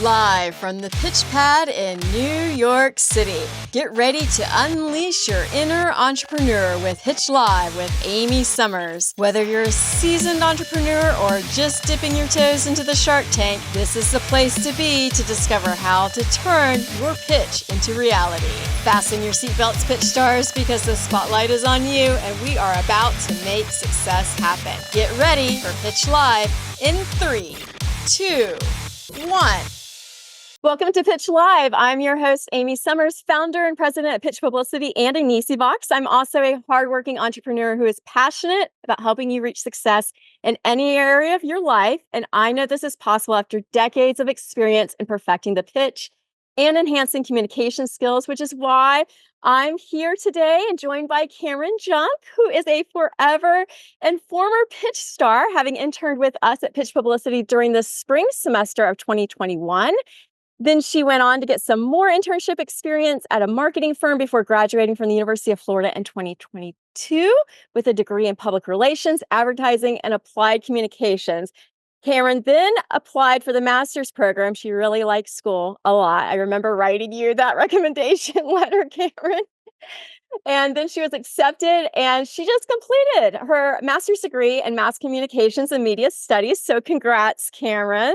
Live from the Pitch Pad in New York City. Get ready to unleash your inner entrepreneur with Pitch Live with Amy Summers. Whether you're a seasoned entrepreneur or just dipping your toes into the Shark Tank, this is the place to be to discover how to turn your pitch into reality. Fasten your seatbelts, pitch stars, because the spotlight is on you and we are about to make success happen. Get ready for Pitch Live in 3, 2, 1. Welcome to Pitch Live. I'm your host, Amy Summers, founder and president of Pitch Publicity and a Nisi Box. I'm also a hardworking entrepreneur who is passionate about helping you reach success in any area of your life. And I know this is possible after decades of experience in perfecting the pitch and enhancing communication skills, which is why I'm here today and joined by Cameryn Junck, who is a forever and former pitch star, having interned with us at Pitch Publicity during the spring semester of 2021. Then she went on to get some more internship experience at a marketing firm before graduating from the University of Florida in 2022 with a degree in public relations, advertising, and applied communications. Cameryn then applied for the master's program. She really liked school a lot. I remember writing you that recommendation letter, Cameryn. And then she was accepted and she just completed her master's degree in mass communications and media studies. So congrats, Cameryn.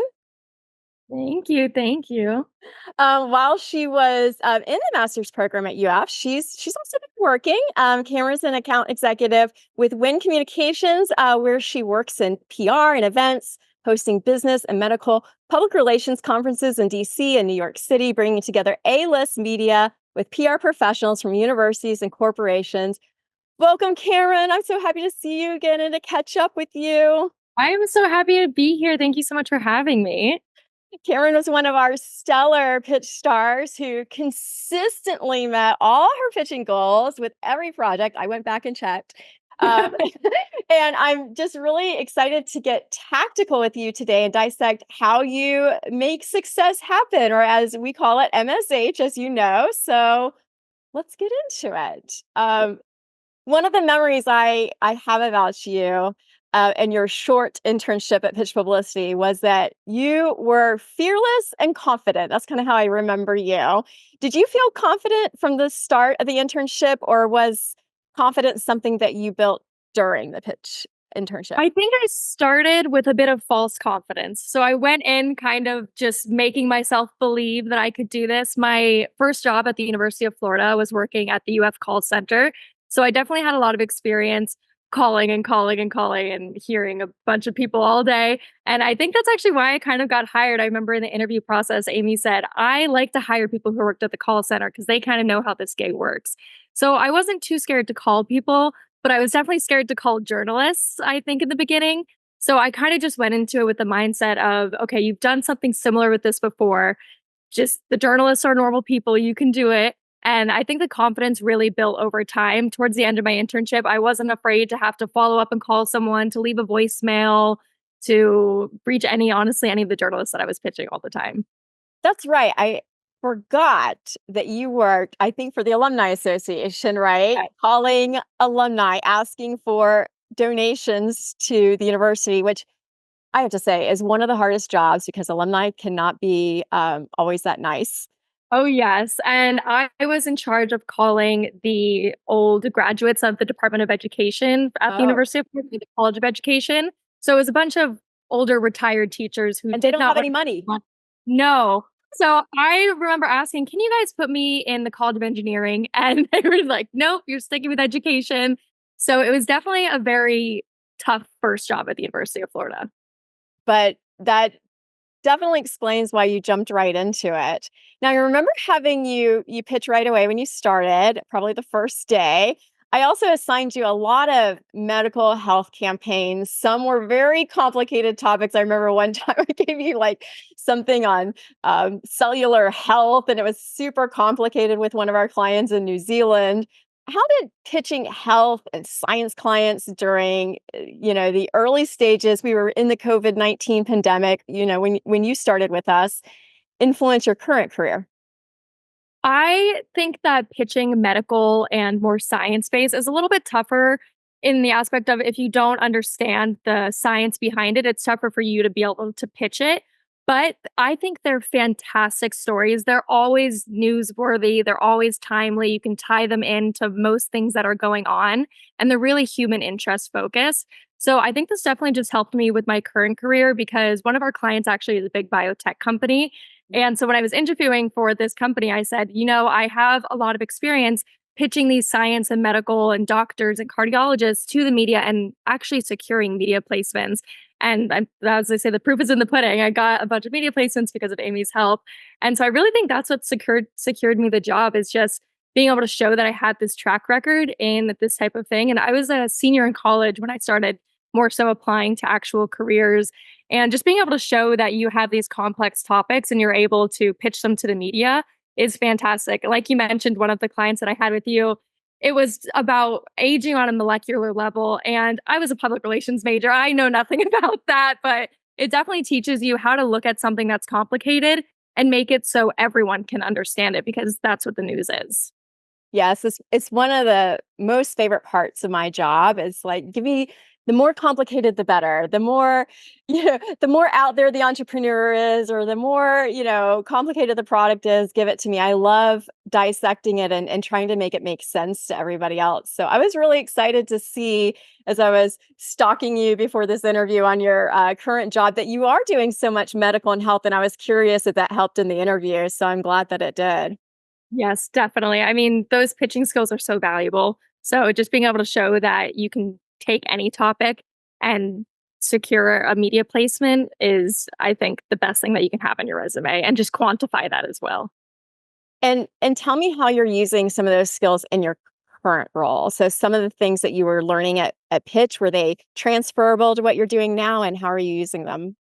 Thank you. Thank you. While she was in the master's program at UF, she's also been working. Cameron's an account executive with Wynne Communications, where she works in PR and events, hosting business and medical public relations conferences in DC and New York City, bringing together A-list media with PR professionals from universities and corporations. Welcome, Cameryn. I'm so happy to see you again and to catch up with you. I am so happy to be here. Thank you so much for having me. Cameryn was one of our stellar pitch stars who consistently met all her pitching goals with every project. I went back and checked. And I'm just really excited to get tactical with you today and dissect how you make success happen, or as we call it, MSH, as you know. So let's get into it. One of the memories I have about you and your short internship at Pitch Publicity was that you were fearless and confident. That's kind of how I remember you. Did you feel confident from the start of the internship, or was confidence something that you built during the pitch internship? I think I started with a bit of false confidence. So I went in kind of just making myself believe that I could do this. My first job at the University of Florida was working at the UF call center. So I definitely had a lot of experience calling and calling and calling and hearing a bunch of people all day. And I think that's actually why I kind of got hired. I remember in the interview process, Amy said, I like to hire people who worked at the call center because they kind of know how this gig works. So I wasn't too scared to call people, but I was definitely scared to call journalists, I think, in the beginning. So I kind of just went into it with the mindset of, okay, you've done something similar with this before. Just the journalists are normal people. You can do it. And I think the confidence really built over time. Towards the end of my internship, I wasn't afraid to have to follow up and call someone, to leave a voicemail, to reach honestly, any of the journalists that I was pitching all the time. That's right. I forgot that you worked, I think, for the Alumni Association, right? Right. Calling alumni, asking for donations to the university, which I have to say is one of the hardest jobs because alumni cannot be always that nice. Oh, yes. And I was in charge of calling the old graduates of the Department of Education at the Oh, University of Florida, the College of Education. So it was a bunch of older retired teachers who and they did don't not have work. any money. No. So I remember asking, can you guys put me in the College of Engineering? And they were like, nope, you're sticking with education. So it was definitely a very tough first job at the University of Florida. But that definitely explains why you jumped right into it. Now, I remember having you pitch right away when you started, probably the first day. I also assigned you a lot of medical health campaigns. Some were very complicated topics. I remember one time I gave you like something on cellular health, and it was super complicated with one of our clients in New Zealand. How did pitching health and science clients during, the early stages, we were in the COVID-19 pandemic, when you started with us, influence your current career? I think that pitching medical and more science based is a little bit tougher in the aspect of if you don't understand the science behind it, it's tougher for you to be able to pitch it. But I think they're fantastic stories. They're always newsworthy, they're always timely, you can tie them into most things that are going on, and they're really human interest focused. So I think this definitely just helped me with my current career because one of our clients actually is a big biotech company. And so when I was interviewing for this company, I said, I have a lot of experience pitching these science and medical and doctors and cardiologists to the media and actually securing media placements. And as I say, the proof is in the pudding. I got a bunch of media placements because of Amy's help. And so I really think that's what secured me the job is just being able to show that I had this track record in this type of thing. And I was a senior in college when I started more so applying to actual careers and just being able to show that you have these complex topics and you're able to pitch them to the media is fantastic. Like you mentioned, one of the clients that I had with you, it was about aging on a molecular level. And I was a public relations major. I know nothing about that, but it definitely teaches you how to look at something that's complicated and make it so everyone can understand it because that's what the news is. Yes, it's one of the most favorite parts of my job is like, give me the more complicated, the better. The more, the more out there the entrepreneur is, or the more, complicated the product is, give it to me. I love dissecting it and trying to make it make sense to everybody else. So I was really excited to see as I was stalking you before this interview on your current job that you are doing so much medical and health. And I was curious if that helped in the interview. So I'm glad that it did. Yes, definitely. I mean, those pitching skills are so valuable. So just being able to show that you can take any topic and secure a media placement is, I think, the best thing that you can have on your resume and just quantify that as well. And tell me how you're using some of those skills in your current role. So some of the things that you were learning at Pitch, were they transferable to what you're doing now, and how are you using them?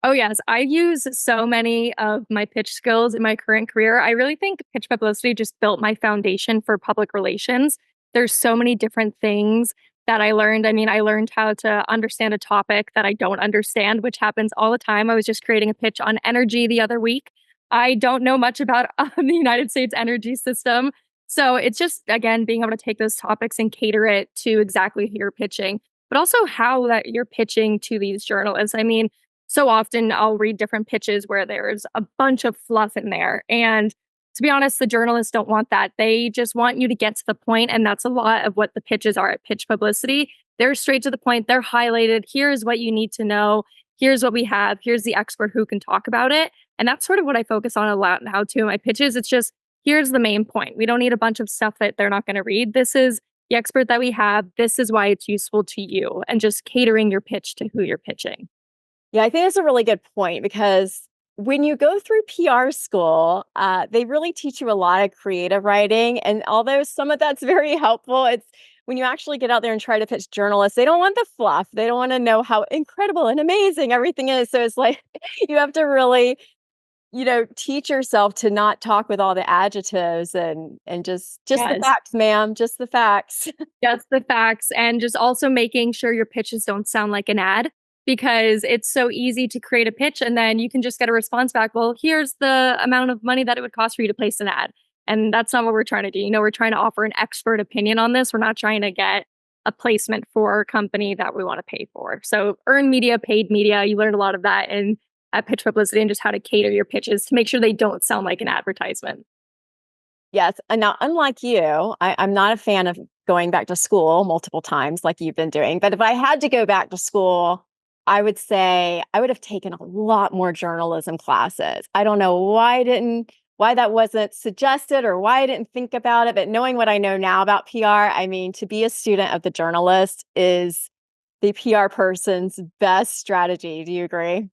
Oh, yes. I use so many of my pitch skills in my current career. I really think Pitch Publicity just built my foundation for public relations. There's so many different things that I learned. I mean, I learned how to understand a topic that I don't understand, which happens all the time. I was just creating a pitch on energy the other week. I don't know much about the United States energy system. So it's just, again, being able to take those topics and cater it to exactly who you're pitching, but also how that you're pitching to these journalists. I mean, so often I'll read different pitches where there's a bunch of fluff in there. And to be honest, the journalists don't want that. They just want you to get to the point, and that's a lot of what the pitches are at Pitch Publicity. They're straight to the point. They're highlighted. Here's what you need to know. Here's what we have. Here's the expert who can talk about it. And that's sort of what I focus on a lot and how to in my pitches. It's just here's the main point. We don't need a bunch of stuff that they're not going to read. This is the expert that we have. This is why it's useful to you, and just catering your pitch to who you're pitching. Yeah, I think that's a really good point because when you go through PR school, they really teach you a lot of creative writing. And although some of that's very helpful, it's when you actually get out there and try to pitch journalists, they don't want the fluff. They don't want to know how incredible and amazing everything is. So it's like you have to really, teach yourself to not talk with all the adjectives and just the Yes. facts, ma'am, just the facts. Just the facts and just also making sure your pitches don't sound like an ad because it's so easy to create a pitch and then you can just get a response back. Well, here's the amount of money that it would cost for you to place an ad. And that's not what we're trying to do. We're trying to offer an expert opinion on this. We're not trying to get a placement for our company that we want to pay for. So earned media, paid media, you learned a lot of that in at Pitch Publicity and just how to cater your pitches to make sure they don't sound like an advertisement. Yes. And now, unlike you, I'm not a fan of going back to school multiple times like you've been doing. But if I had to go back to school, I would say I would have taken a lot more journalism classes. I don't know why that wasn't suggested or why I didn't think about it. But knowing what I know now about PR, I mean, to be a student of the journalist is the PR person's best strategy. Do you agree?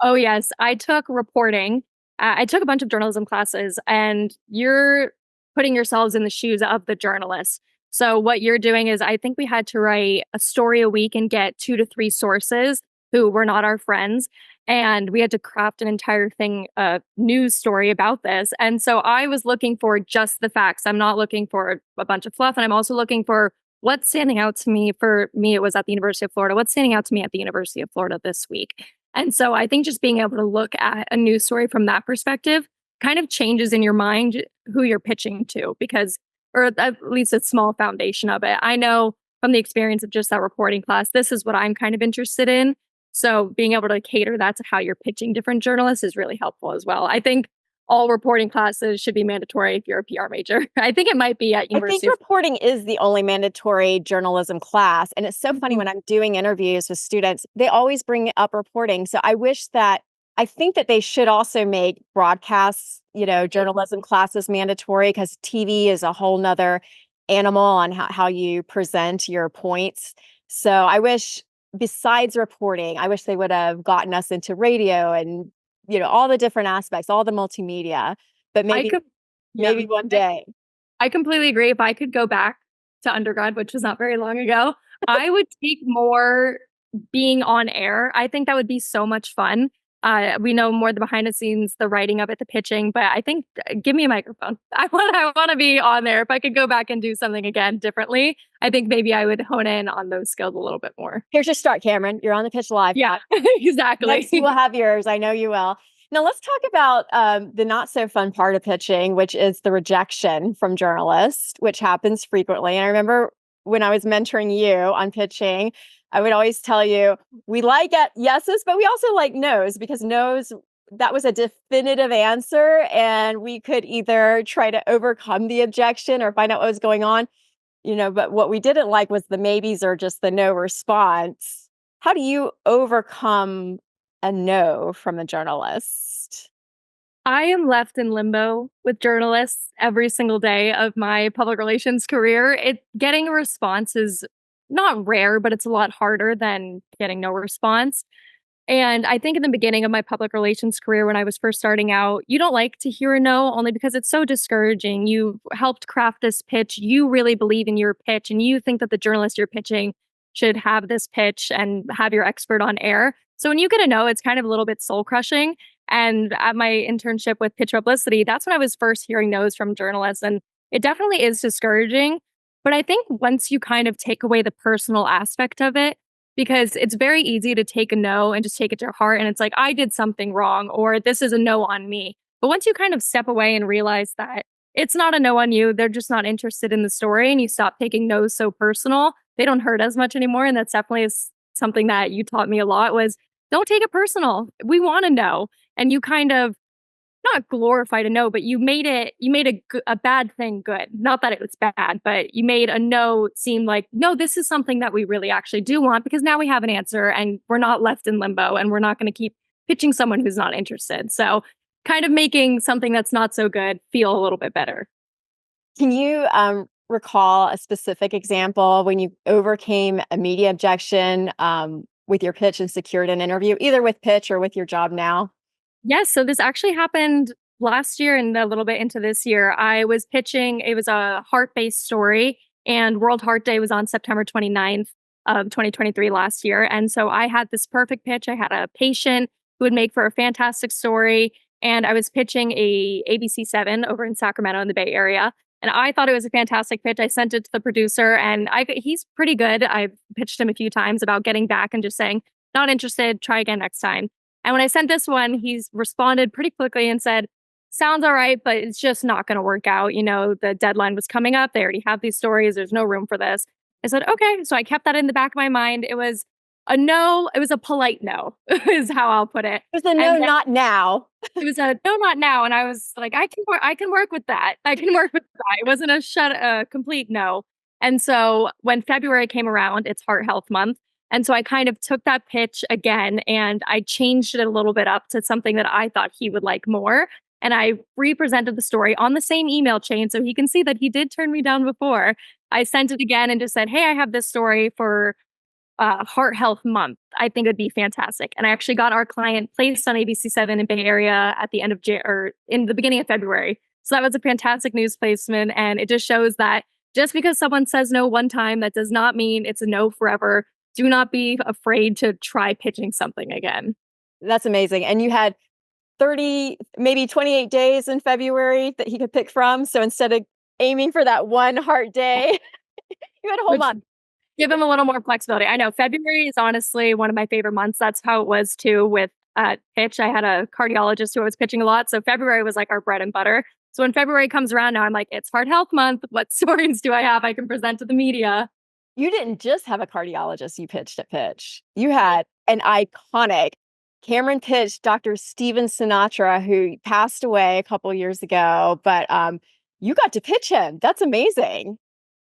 Oh, yes. I took reporting. I took a bunch of journalism classes, and you're putting yourselves in the shoes of the journalist. So, what you're doing is, I think we had to write a story a week and get 2 to 3 sources who were not our friends. And we had to craft an entire thing, a news story about this. And so I was looking for just the facts. I'm not looking for a bunch of fluff. And I'm also looking for what's standing out to me. For me, it was at the University of Florida. What's standing out to me at the University of Florida this week? And so I think just being able to look at a news story from that perspective kind of changes in your mind who you're pitching to because, or at least a small foundation of it. I know from the experience of just that reporting class, this is what I'm kind of interested in. So being able to cater that to how you're pitching different journalists is really helpful as well. I think all reporting classes should be mandatory if you're a PR major. I think it might be at I think University of reporting is the only mandatory journalism class. And it's so funny Mhm. when I'm doing interviews with students, they always bring up reporting. So I think that they should also make broadcasts, journalism classes mandatory because TV is a whole nother animal on how you present your points. So I wish, besides reporting, I wish they would have gotten us into radio and, all the different aspects, all the multimedia, but I maybe, could, yeah. maybe one day. I completely agree. If I could go back to undergrad, which was not very long ago, I would take more being on air. I think that would be so much fun. We know more the behind the scenes, the writing of it, the pitching, but I think give me a microphone. I want to be on there. If I could go back and do something again differently, I think maybe I would hone in on those skills a little bit more. Here's your start, Cameron. You're on the Pitch Live. Yeah, Next, you will exactly. have yours. I know you will. Now, let's talk about the not so fun part of pitching, which is the rejection from journalists, which happens frequently. And I remember when I was mentoring you on pitching, I would always tell you, we like yeses, but we also like nos because nos, that was a definitive answer. And we could either try to overcome the objection or find out what was going on, but what we didn't like was the maybes or just the no response. How do you overcome a no from a journalist? I am left in limbo with journalists every single day of my public relations career. Getting a response is not rare, but it's a lot harder than getting no response. And I think in the beginning of my public relations career, when I was first starting out, you don't like to hear a no only because it's so discouraging. You helped craft this pitch. You really believe in your pitch, and you think that the journalist you're pitching should have this pitch and have your expert on air. So when you get a no, it's kind of a little bit soul crushing. And at my internship with Pitch Publicity, that's when I was first hearing no's from journalists. And it definitely is discouraging. But I think once you kind of take away the personal aspect of it, because it's very easy to take a no and just take it to heart. And it's like, I did something wrong, or this is a no on me. But once you kind of step away and realize that it's not a no on you, they're just not interested in the story, and you stop taking no's so personal, they don't hurt as much anymore. And that's definitely something that you taught me a lot was don't take it personal. We want to know. And you kind of not glorified a no, but you made a bad thing good. Not that it was bad, but you made a no seem like, no, this is something that we really actually do want because now we have an answer and we're not left in limbo and we're not going to keep pitching someone who's not interested. So kind of making something that's not so good feel a little bit better. Can you recall a specific example when you overcame a media objection with your pitch and secured an interview, either with pitch or with your job now? Yes, so this actually happened last year and a little bit into this year. I was pitching, it was a heart-based story, and World Heart Day was on September 29th of 2023 last year. And so I had this perfect pitch. I had a patient who would make for a fantastic story, and I was pitching a ABC7 over in Sacramento in the Bay Area. And I thought it was a fantastic pitch. I sent it to the producer, and he's pretty good. I've pitched him a few times about getting back and just saying, not interested, try again next time. And when I sent this one, he's responded pretty quickly and said, sounds all right, but it's just not going to work out. The deadline was coming up. They already have these stories. There's no room for this. I said, okay. So I kept that in the back of my mind. It was a no. It was a polite no, is how I'll put it. It was a no, not now. It was a no, not now. And I was like, I can work with that. I can work with that. It wasn't a complete no. And so when February came around, it's Heart Health Month. And so I kind of took that pitch again and I changed it a little bit up to something that I thought he would like more. And I represented the story on the same email chain so he can see that he did turn me down before. I sent it again and just said, hey, I have this story for Heart Health Month. I think it'd be fantastic. And I actually got our client placed on ABC7 in Bay Area at the end of or in the beginning of February. So that was a fantastic news placement. And it just shows that just because someone says no one time, that does not mean it's a no forever. Do not be afraid to try pitching something again. That's amazing. And you had 30, maybe 28 days in February that he could pick from. So instead of aiming for that one heart day, you had a whole Which month. give him a little more flexibility. I know February is honestly one of my favorite months. That's how it was too with pitch. I had a cardiologist who I was pitching a lot. So February was like our bread and butter. So when February comes around now, I'm like, it's Heart Health Month. What stories do I have I can present to the media? you didn't just have a cardiologist you pitched at Pitch. You had an iconic Cameron pitched Dr. Steven Sinatra, who passed away a couple years ago, but you got to pitch him. That's amazing.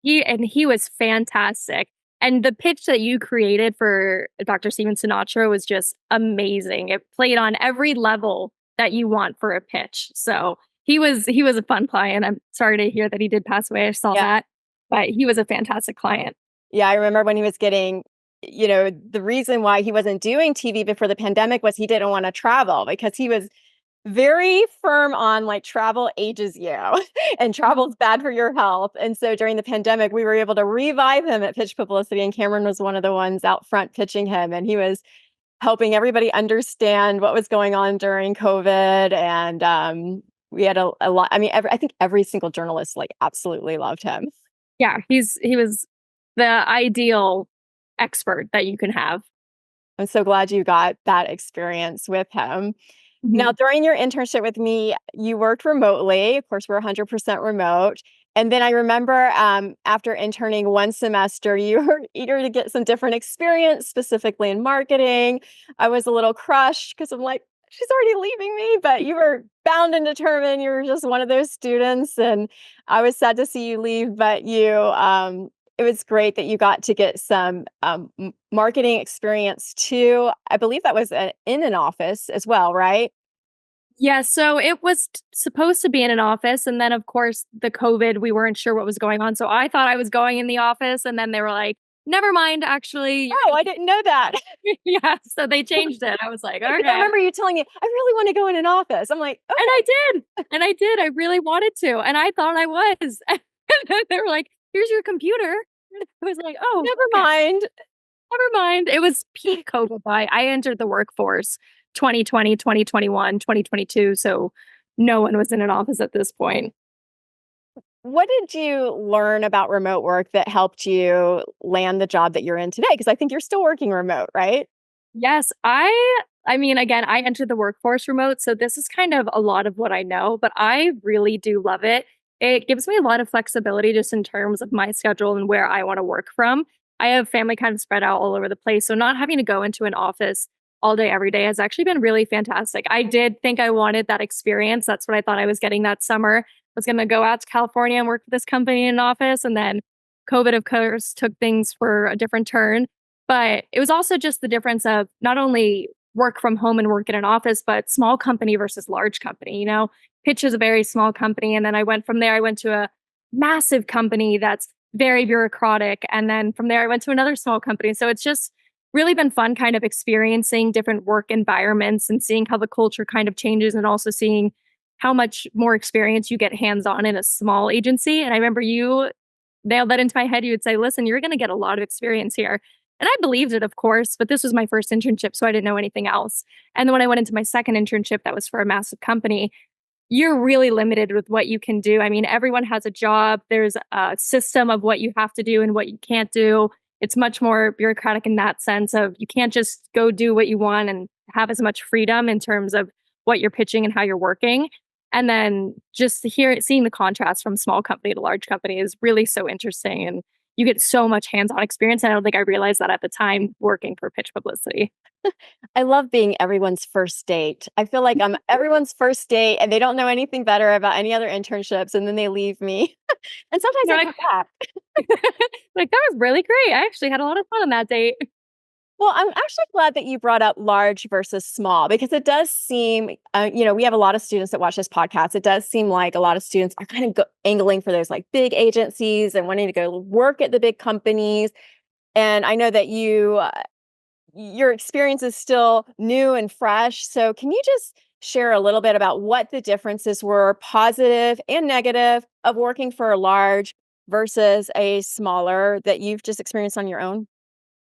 He was fantastic. And the pitch that you created for Dr. Steven Sinatra was just amazing. It played on every level that you want for a pitch. So he was a fun client. I'm sorry to hear that he did pass away. I saw that, but he was a fantastic client. Yeah, I remember when he was getting, the reason why he wasn't doing TV before the pandemic was he didn't want to travel because he was very firm on like travel ages you and travel's bad for your health. And so during the pandemic, we were able to revive him at Pitch Publicity, and Cameron was one of the ones out front pitching him. And he was helping everybody understand what was going on during COVID. And we had a lot. I mean, I think every single journalist like absolutely loved him. Yeah, he was the ideal expert that you can have. I'm so glad you got that experience with him. Now, Mhm. during your internship with me, you worked remotely. Of course, we're 100% remote. And then I remember after interning one semester, you were eager to get some different experience, specifically in marketing. I was a little crushed because I'm like, she's already leaving me, but you were bound and determined. You were just one of those students. And I was sad to see you leave, but it was great that you got to get some marketing experience too. I believe that was in an office as well, right? Yeah, so it was supposed to be in an office, and then, of course, the COVID, we weren't sure what was going on, so I thought I was going in the office, and then they were like, "Never mind, actually, you're Oh, gonna" I didn't know that. Yeah, so they changed it. I was like, Because I "Okay." remember you telling me, "I really wanna go in an office." I'm like, And I "Okay, did, I I really wanted to, and I thought I was. And then they were like, "Here's your computer." I was like, "Oh, never okay, mind." never mind." It was peak COVID. I entered the workforce 2020, 2021, 2022, so no one was in an office at this point. What did you learn about remote work that helped you land the job that you're in today? Because I think you're still working remote, right? Yes, I mean, again, I entered the workforce remote, so this is kind of a lot of what I know, but I really do love it. It gives me a lot of flexibility just in terms of my schedule and where I want to work from. I have family kind of spread out all over the place, so not having to go into an office all day every day has actually been really fantastic. I did think I wanted that experience. That's what I thought I was getting that summer. I was going to go out to California and work for this company in an office, and then COVID, of course, took things for a different turn. But it was also just the difference of not only work from home and work in an office, but small company versus large company. Pitch is a very small company. And then I went from there, I went to a massive company that's very bureaucratic. And then from there, I went to another small company. So it's just really been fun kind of experiencing different work environments and seeing how the culture kind of changes and also seeing how much more experience you get hands on in a small agency. And I remember you nailed that into my head. You would say, listen, you're going to get a lot of experience here. And I believed it, of course, but this was my first internship, so I didn't know anything else. And then when I went into my second internship, that was for a massive company, you're really limited with what you can do. I mean, everyone has a job, there's a system of what you have to do and what you can't do. It's much more bureaucratic in that sense of you can't just go do what you want and have as much freedom in terms of what you're pitching and how you're working. And then just seeing the contrast from small company to large company is really so interesting. And you get so much hands-on experience. And I don't think I realized that at the time working for Pitch Publicity. I love being everyone's first date. I feel like I'm everyone's first date and they don't know anything better about any other internships and then they leave me. And sometimes You're I like, come back. like that was really great. I actually had a lot of fun on that date. Well, I'm actually glad that you brought up large versus small because it does seem, we have a lot of students that watch this podcast. It does seem like a lot of students are kind of angling for those like big agencies and wanting to go work at the big companies. And I know that your experience is still new and fresh. So can you just share a little bit about what the differences were, positive and negative, of working for a large versus a smaller that you've just experienced on your own?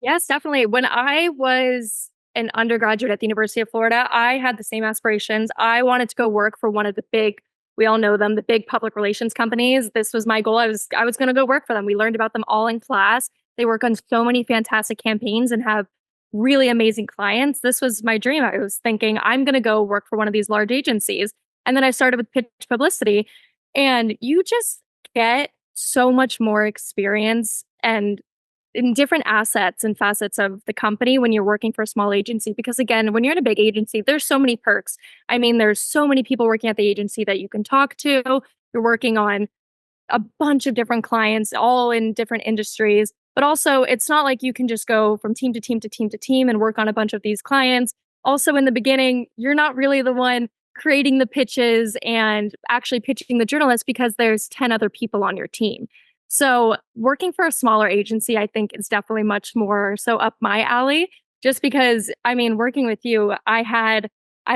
Yes, definitely. When I was an undergraduate at the University of Florida, I had the same aspirations. I wanted to go work for one of the big, we all know them, the big public relations companies. This was my goal. I was going to go work for them. We learned about them all in class. They work on so many fantastic campaigns and have really amazing clients. This was my dream. I was thinking I'm going to go work for one of these large agencies. And then I started with Pitch Publicity, and you just get so much more experience and in different assets and facets of the company when you're working for a small agency. Because again, when you're in a big agency, there's so many perks. I mean, there's so many people working at the agency that you can talk to. You're working on a bunch of different clients, all in different industries. But also, it's not like you can just go from team to team to team to team and work on a bunch of these clients. Also, in the beginning, you're not really the one creating the pitches and actually pitching the journalists because there's 10 other people on your team. So, working for a smaller agency, I think is definitely much more so up my alley. Just because, I mean, working with you, I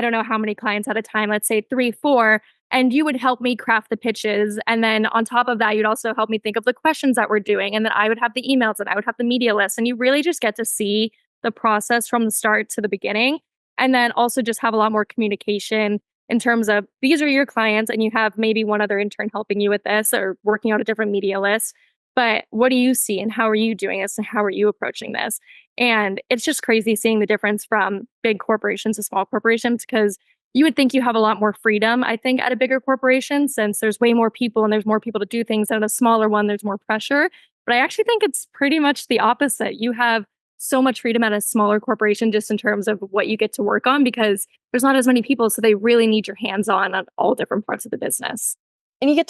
don't know how many clients at a time, let's say three, four, and you would help me craft the pitches. And then on top of that, you'd also help me think of the questions that we're doing. And then I would have the emails and I would have the media list. And you really just get to see the process from the start to the beginning. And then also just have a lot more communication in terms of these are your clients and you have maybe one other intern helping you with this or working on a different media list. But what do you see and how are you doing this and how are you approaching this? And it's just crazy seeing the difference from big corporations to small corporations because you would think you have a lot more freedom, I think, at a bigger corporation since there's way more people and there's more people to do things. And at a smaller one, there's more pressure. But I actually think it's pretty much the opposite. You have so much freedom at a smaller corporation just in terms of what you get to work on because there's not as many people. So they really need your hands on all different parts of the business. And you get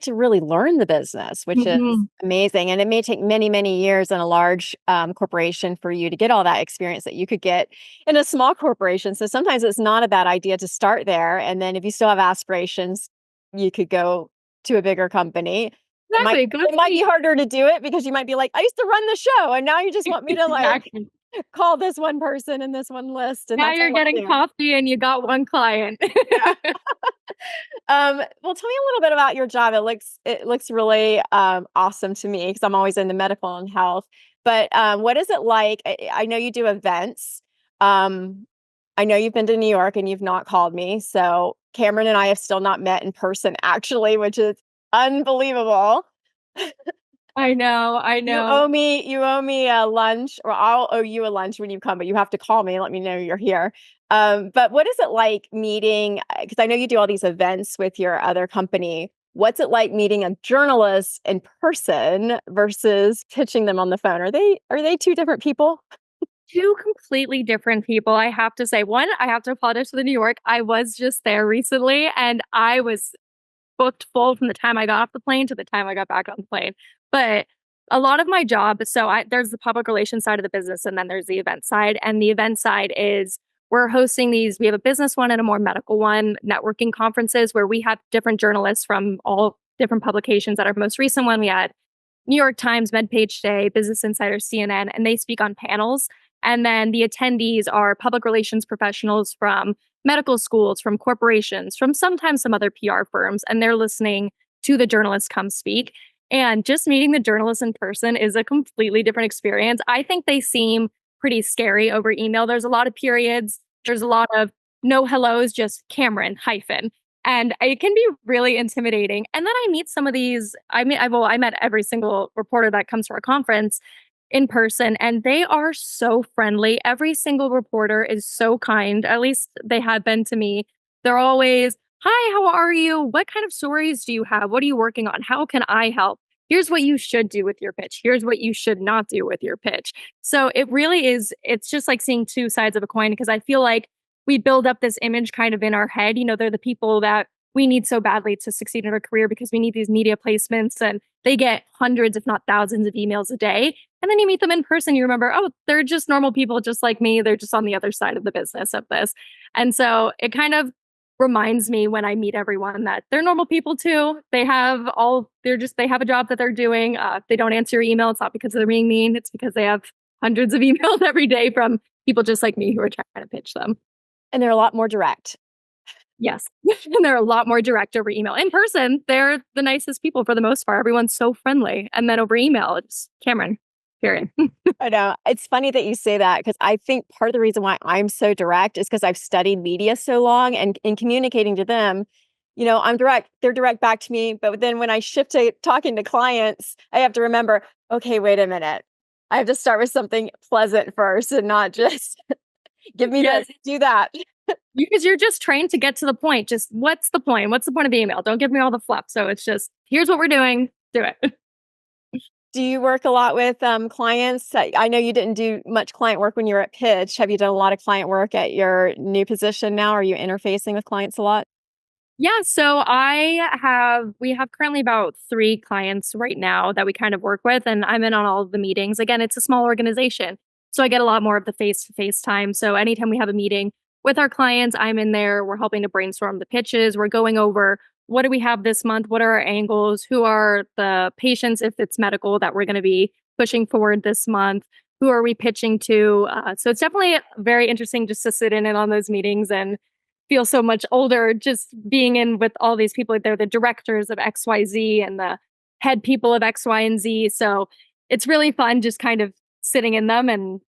to really learn the business, which is Mhm. amazing. And it may take many, many years in a large corporation for you to get all that experience that you could get in a small corporation. So sometimes it's not a bad idea to start there. And then if you still have aspirations, you could go to a bigger company. It might Exactly. Go it might be see. harder to do it because you might be like, I used to run the show, and now you just want me to like Exactly. call this one person and this one list, and Now that's you're all I getting do. coffee and you got one client. Yeah. Well, tell me a little bit about your job. It looks really awesome to me because I'm always into medical and health. But what is it like? I know you do events. Um, I know you've been to New York and you've not called me. So Cameron and I have still not met in person, actually, which is unbelievable. I know, I You know. owe me you owe me a lunch, or I'll owe you a lunch when you come, but you have to call me and let me know you're here. But what is it like meeting, because I know you do all these events with your other company. What's it like meeting a journalist in person versus pitching them on the phone? Are they two different people? Two completely different people, I have to say. One, I have to apologize for the New York. I was just there recently, and I was booked full from the time I got off the plane to the time I got back on the plane. But a lot of my job there's the public relations side of the business, and then there's the event side, and the event side is we're hosting these we have a business one and a more medical one, networking conferences where we have different journalists from all different publications. At our most recent one, we had New York Times, MedPage Today, Business Insider, CNN, and they speak on panels. And then the attendees are public relations professionals from medical schools, from corporations, from sometimes some other PR firms, and they're listening to the journalists come speak. And just meeting the journalists in person is a completely different experience. I think they seem pretty scary over email. There's a lot of periods, there's a lot of no hellos, just Cameron hyphen. And it can be really intimidating. And then I meet some of these. I met every single reporter that comes to our conference in person, and they are so friendly. Every single reporter is so kind. At least they have been to me. They're always, "Hi, how are you? What kind of stories do you have? What are you working on? How can I help? Here's what you should do with your pitch. Here's what you should not do with your pitch." So it really is, it's just like seeing two sides of a coin because I feel like we build up this image kind of in our head. They're the people that we need so badly to succeed in our career because we need these media placements and they get hundreds, if not thousands of emails a day. And then you meet them in person, you remember, oh, they're just normal people just like me. They're just on the other side of the business of this. And so it kind of reminds me when I meet everyone that they're normal people too. They have a job that they're doing. If they don't answer your email, it's not because they're being mean. It's because they have hundreds of emails every day from people just like me who are trying to pitch them. And they're a lot more direct. Yes. And they're a lot more direct over email. In person, they're the nicest people for the most part. Everyone's so friendly. And then over email, it's Cameron, period. I know. It's funny that you say that because I think part of the reason why I'm so direct is because I've studied media so long and in communicating to them, I'm direct. They're direct back to me. But then when I shift to talking to clients, I have to remember, okay, wait a minute. I have to start with something pleasant first and not just give me Yes. this, do that. Because you're just trained to get to the point. Just what's the point? What's the point of the email? Don't give me all the fluff. So it's just, here's what we're doing. Do it. Do you work a lot with clients? I know you didn't do much client work when you were at Pitch. Have you done a lot of client work at your new position now? Are you interfacing with clients a lot? Yeah, we have currently about 3 clients right now that we kind of work with, and I'm in on all of the meetings. Again, it's a small organization, so I get a lot more of the face-to-face time. So anytime we have a meeting with our clients, I'm in there. We're helping to brainstorm the pitches. We're going over what do we have this month? What are our angles? Who are the patients, if it's medical, that we're going to be pushing forward this month? Who are we pitching to? So it's definitely very interesting just to sit in and on those meetings and feel so much older just being in with all these people. They're the directors of XYZ and the head people of X, Y, and Z. So it's really fun just kind of sitting in them and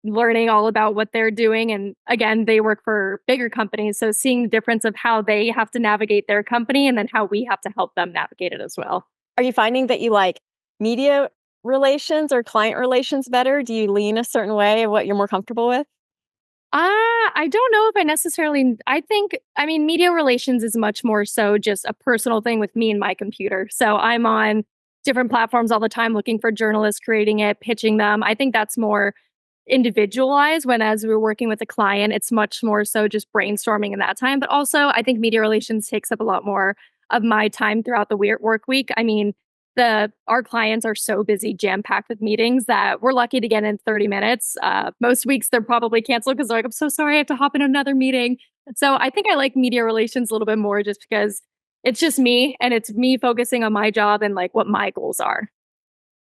learning all about what they're doing. And again, they work for bigger companies. So seeing the difference of how they have to navigate their company and then how we have to help them navigate it as well. Are you finding that you like media relations or client relations better? Do you lean a certain way of what you're more comfortable with? I don't know if I necessarily I mean, media relations is much more so just a personal thing with me and my computer. So I'm on different platforms all the time looking for journalists, creating it, pitching them. I think that's more individualized when as we're working with a client, it's much more so just brainstorming in that time. But also I think media relations takes up a lot more of my time throughout the work week. I mean, the our clients are so busy, jam-packed with meetings that we're lucky to get in 30 minutes. Most weeks they're probably canceled because they're like, I'm so sorry, I have to hop in another meeting. So I think I like media relations a little bit more just because it's just me and it's me focusing on my job and like what my goals are.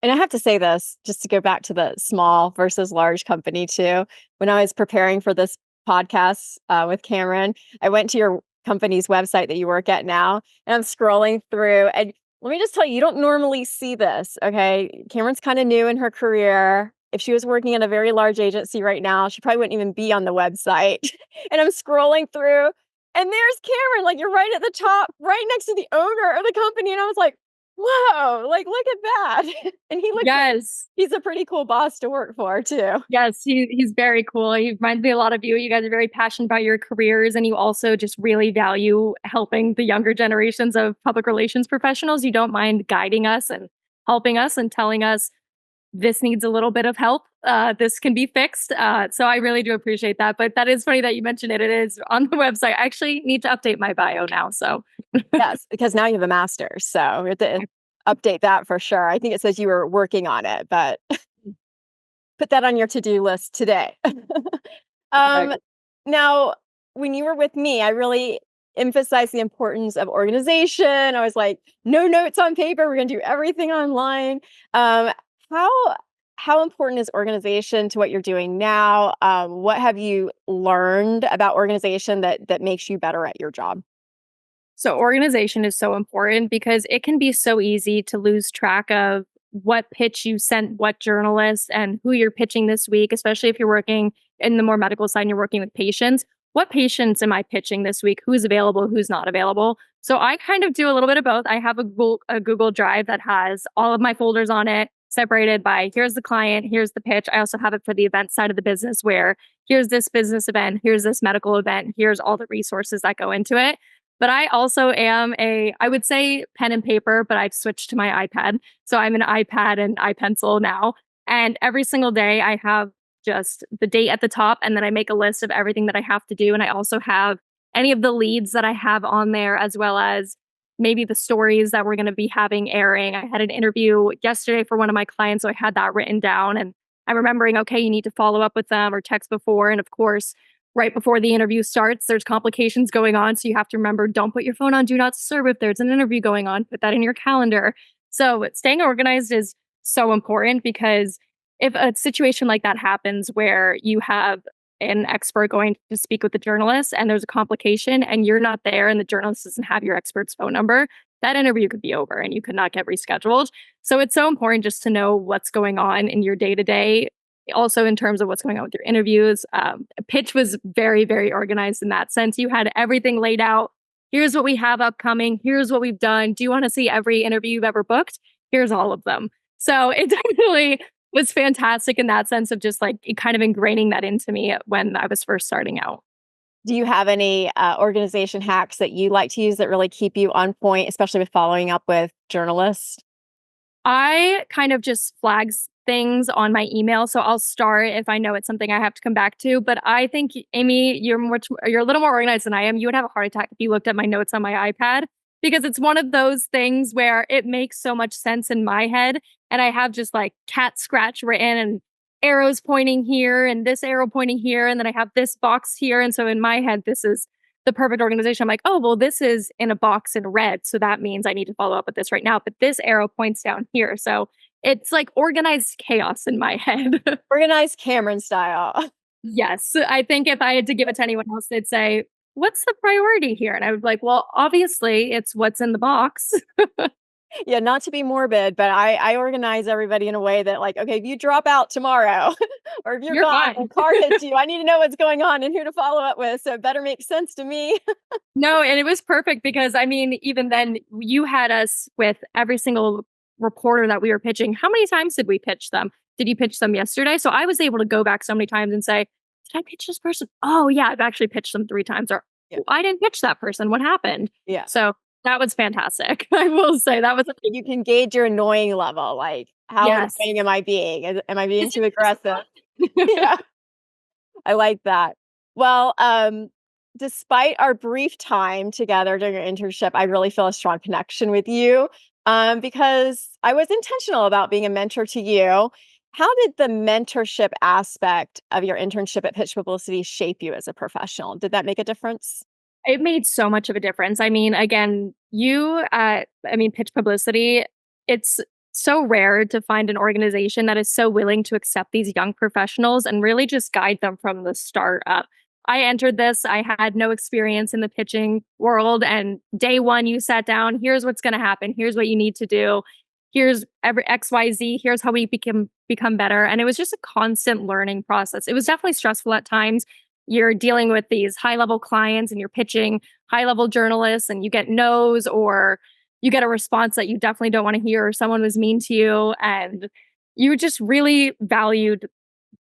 And I have to say this, just to go back to the small versus large company too. When I was preparing for this podcast with Cameron, I went to your company's website that you work at now, and I'm scrolling through. And let me just tell you, you don't normally see this. Okay. Cameron's kind of new in her career. If she was working at a very large agency right now, she probably wouldn't even be on the website. And I'm scrolling through, and there's Cameron, like you're right at the top, right next to the owner of the company. And I was like, whoa, like, look at that. And he looks like Yes. he's a pretty cool boss to work for too. Yes, he's very cool. He reminds me a lot of you. You guys are very passionate about your careers, and you also just really value helping the younger generations of public relations professionals. You don't mind guiding us and helping us and telling us this needs a little bit of help. This can be fixed. So I really do appreciate that. But that is funny that you mentioned it. It is on the website. I actually need to update my bio now. So Yes, because now you have a master's, so we have to update that for sure. I think it says you were working on it, but put that on your to-do list today. Um, perfect. now, when you were with me, I really emphasized the importance of organization. I was like, no notes on paper. We're going to do everything online. Um, how how important is organization to what you're doing now? What have you learned about organization that makes you better at your job? So organization is so important because it can be so easy to lose track of what pitch you sent what journalist and who you're pitching this week, especially if you're working in the more medical side and you're working with patients. What patients am I pitching this week? Who's available? Who's not available? So I kind of do a little bit of both. I have a Google Drive that has all of my folders on it, separated by here's the client, here's the pitch. I also have it for the event side of the business where here's this business event, here's this medical event, here's all the resources that go into it. But I also am I would say pen and paper, but I've switched to my iPad. So I'm an iPad and iPencil now. And every single day I have just the date at the top and then I make a list of everything that I have to do. And I also have any of the leads that I have on there, as well as maybe the stories that we're going to be having airing. I had an interview yesterday for one of my clients, so I had that written down. And I'm remembering, okay, you need to follow up with them or text before. And of course, right before the interview starts, there's complications going on. So you have to remember, don't put your phone on do not disturb if there's an interview going on. Put that in your calendar. So staying organized is so important because if a situation like that happens where you have an expert going to speak with the journalist and there's a complication and you're not there and the journalist doesn't have your expert's phone number, that interview could be over and you could not get rescheduled. So it's so important just to know what's going on in your day to day. Also, in terms of what's going on with your interviews, pitch was very, very organized in that sense. You had everything laid out. Here's what we have upcoming. Here's what we've done. Do you want to see every interview you've ever booked? Here's all of them. So it definitely was fantastic in that sense of just like kind of ingraining that into me when I was first starting out. Do you have any organization hacks that you like to use that really keep you on point, especially with following up with journalists? I kind of just flags things on my email, so I'll start if I know it's something I have to come back to, but I think, Amy, you're a little more organized than I am. You would have a heart attack if you looked at my notes on my iPad, because it's one of those things where it makes so much sense in my head, and I have just, like, cat scratch written and arrows pointing here and this arrow pointing here, and then I have this box here, and so in my head, this is the perfect organization. I'm like, "Oh, well, this is in a box in red, so that means I need to follow up with this right now, but this arrow points down here." So it's like organized chaos in my head. Organized Cameron style. Yes, I think if I had to give it to anyone else, they'd say, "What's the priority here?" And I would be like, "Well, obviously, it's what's in the box." Yeah, not to be morbid, but I organize everybody in a way that like, okay, if you drop out tomorrow or if you're You're gone, a fine. car hits you, I need to know what's going on and who to follow up with. So it better make sense to me. No, and it was perfect because, I mean, even then, you had us with every single reporter that we were pitching. How many times did we pitch them? Did you pitch them yesterday? So I was able to go back so many times and say, "Did I pitch this person? Oh, yeah, I've actually pitched them 3 times," or, Yeah. "I didn't pitch that person. What happened?" Yeah. So that was fantastic. I will say that was a big You can gauge your annoying level. Like, how yes. annoying am I being? Am I being Is it too just aggressive? fun? Yeah. I like that. Well, despite our brief time together during your internship, I really feel a strong connection with you because I was intentional about being a mentor to you. How did the mentorship aspect of your internship at Pitch Publicity shape you as a professional? Did that make a difference? It made so much of a difference. I mean, again, Pitch Publicity, it's so rare to find an organization that is so willing to accept these young professionals and really just guide them from the start up. I entered this, I had no experience in the pitching world. And day one, you sat down, here's what's going to happen, here's what you need to do. Here's every XYZ. Here's how we become better. And it was just a constant learning process. It was definitely stressful at times. You're dealing with these high level clients and you're pitching high level journalists and you get no's or you get a response that you definitely don't want to hear or someone was mean to you and you just really valued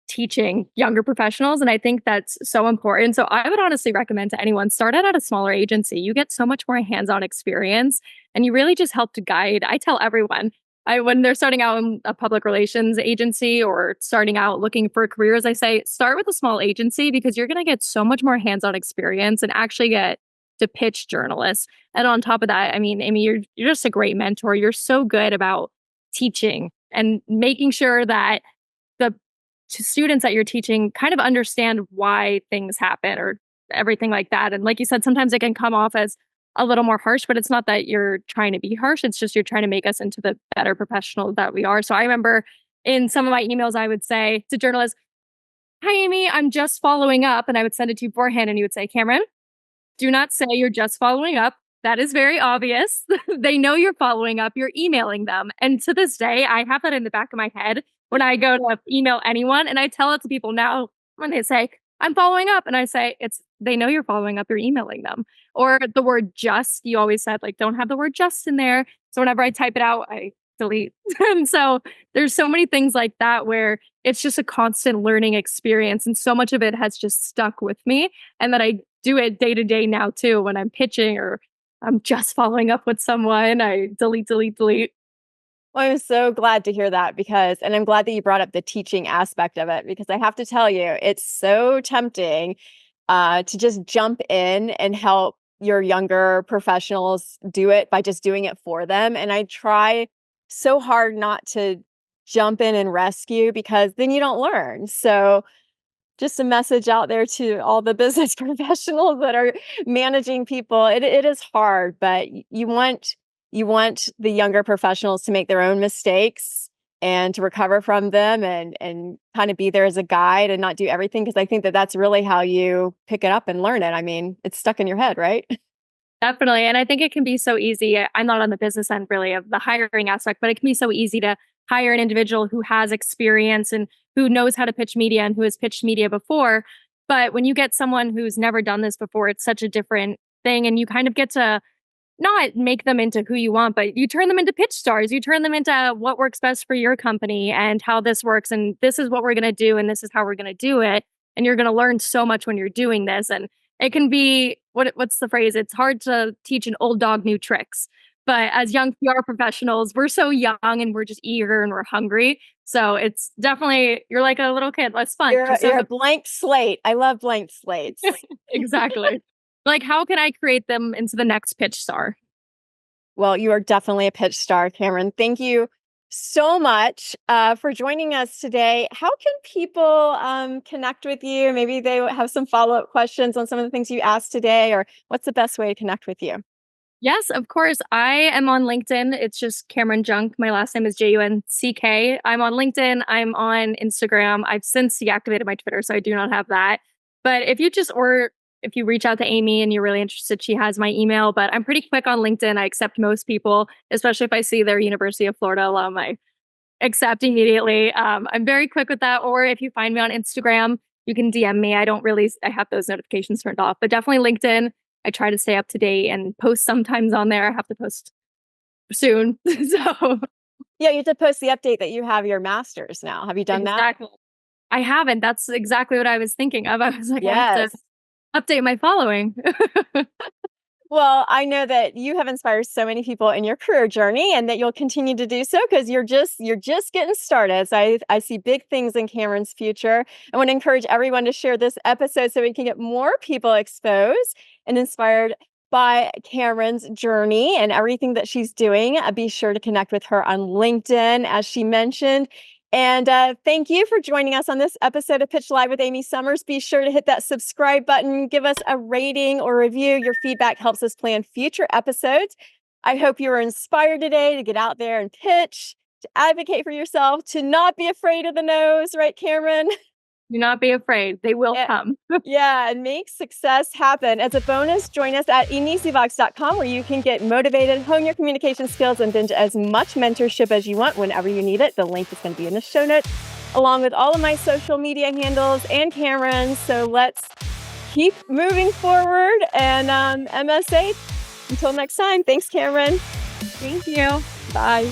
teaching younger professionals and I think that's so important. So I would honestly recommend to anyone start out at a smaller agency. You get so much more hands-on experience and you really just help to guide. I tell everyone when they're starting out in a public relations agency or starting out looking for careers, I say start with a small agency because you're going to get so much more hands-on experience and actually get to pitch journalists. And on top of that, I mean, Amy, you're just a great mentor. You're so good about teaching and making sure that the students that you're teaching kind of understand why things happen or everything like that. And like you said, sometimes it can come off as a little more harsh, but it's not that you're trying to be harsh. It's just you're trying to make us into the better professionals that we are. So I remember in some of my emails, I would say to journalists, "Hi, Amy, I'm just following up." And I would send it to you beforehand and you would say, "Cameron, do not say you're just following up. That is very obvious. They know you're following up. You're emailing them." And to this day, I have that in the back of my head when I go to email anyone and I tell it to people now when they say, "I'm following up." And I say, they know you're following up, you're emailing them. Or the word just, you always said, like, don't have the word just in there. So whenever I type it out, I delete. And so there's so many things like that where it's just a constant learning experience. And so much of it has just stuck with me. And that I do it day to day now too when I'm pitching or I'm just following up with someone. I delete, delete, delete. Well, I'm so glad to hear that and I'm glad that you brought up the teaching aspect of it because I have to tell you, it's so tempting to just jump in and help your younger professionals do it by just doing it for them. And I try so hard not to jump in and rescue because then you don't learn. So just a message out there to all the business professionals that are managing people. It is hard, but you want the younger professionals to make their own mistakes and to recover from them and kind of be there as a guide and not do everything because I think that that's really how you pick it up and learn it. I mean, it's stuck in your head, right? Definitely. And I think it can be so easy. I'm not on the business end really of the hiring aspect, but it can be so easy to hire an individual who has experience and who knows how to pitch media and who has pitched media before. But when you get someone who's never done this before, it's such a different thing. And you kind of get to not make them into who you want, but you turn them into pitch stars. You turn them into what works best for your company and how this works. And this is what we're going to do. And this is how we're going to do it. And you're going to learn so much when you're doing this. And it can be what's the phrase? It's hard to teach an old dog new tricks. But as young PR professionals, we're so young and we're just eager and we're hungry. So it's definitely, you're like a little kid, let's fun. You're a blank slate. I love blank slates. Exactly. Like, how can I create them into the next pitch star? Well, you are definitely a pitch star, Cameryn. Thank you so much for joining us today. How can people connect with you? Maybe they have some follow-up questions on some of the things you asked today, or what's the best way to connect with you? Yes, of course. I am on LinkedIn. It's just Cameryn Junck. My last name is Junck. I'm on LinkedIn. I'm on Instagram. I've since deactivated my Twitter, so I do not have that. But if you reach out to Amy and you're really interested, she has my email. But I'm pretty quick on LinkedIn. I accept most people, especially if I see their University of Florida alum. I accept immediately. I'm very quick with that. Or if you find me on Instagram, you can DM me. I have those notifications turned off, but definitely LinkedIn. I try to stay up to date and post sometimes on there. I have to post soon. So Yeah, you have to post the update that you have your master's now. Have you done that? exactly. I haven't. That's exactly what I was thinking of. I was like, I have to Yes. update my following. Well, I know that you have inspired so many people in your career journey and that you'll continue to do so because you're just getting started. So I see big things in Cameryn's future. I want to encourage everyone to share this episode so we can get more people exposed and inspired by Cameryn's journey and everything that she's doing. Be sure to connect with her on LinkedIn, as she mentioned. And thank you for joining us on this episode of Pitch Live with Amy Summers. Be sure to hit that subscribe button, give us a rating or review. Your feedback helps us plan future episodes. I hope you were inspired today to get out there and pitch, to advocate for yourself, to not be afraid of the no's, right, Cameryn? Do not be afraid. They will Yeah. come. Yeah, and make success happen. As a bonus, join us at inisivox.com where you can get motivated, hone your communication skills, and binge as much mentorship as you want whenever you need it. The link is going to be in the show notes, along with all of my social media handles and Cameryn's. So let's keep moving forward and MSA. Until next time, thanks, Cameryn. Thank you. Bye.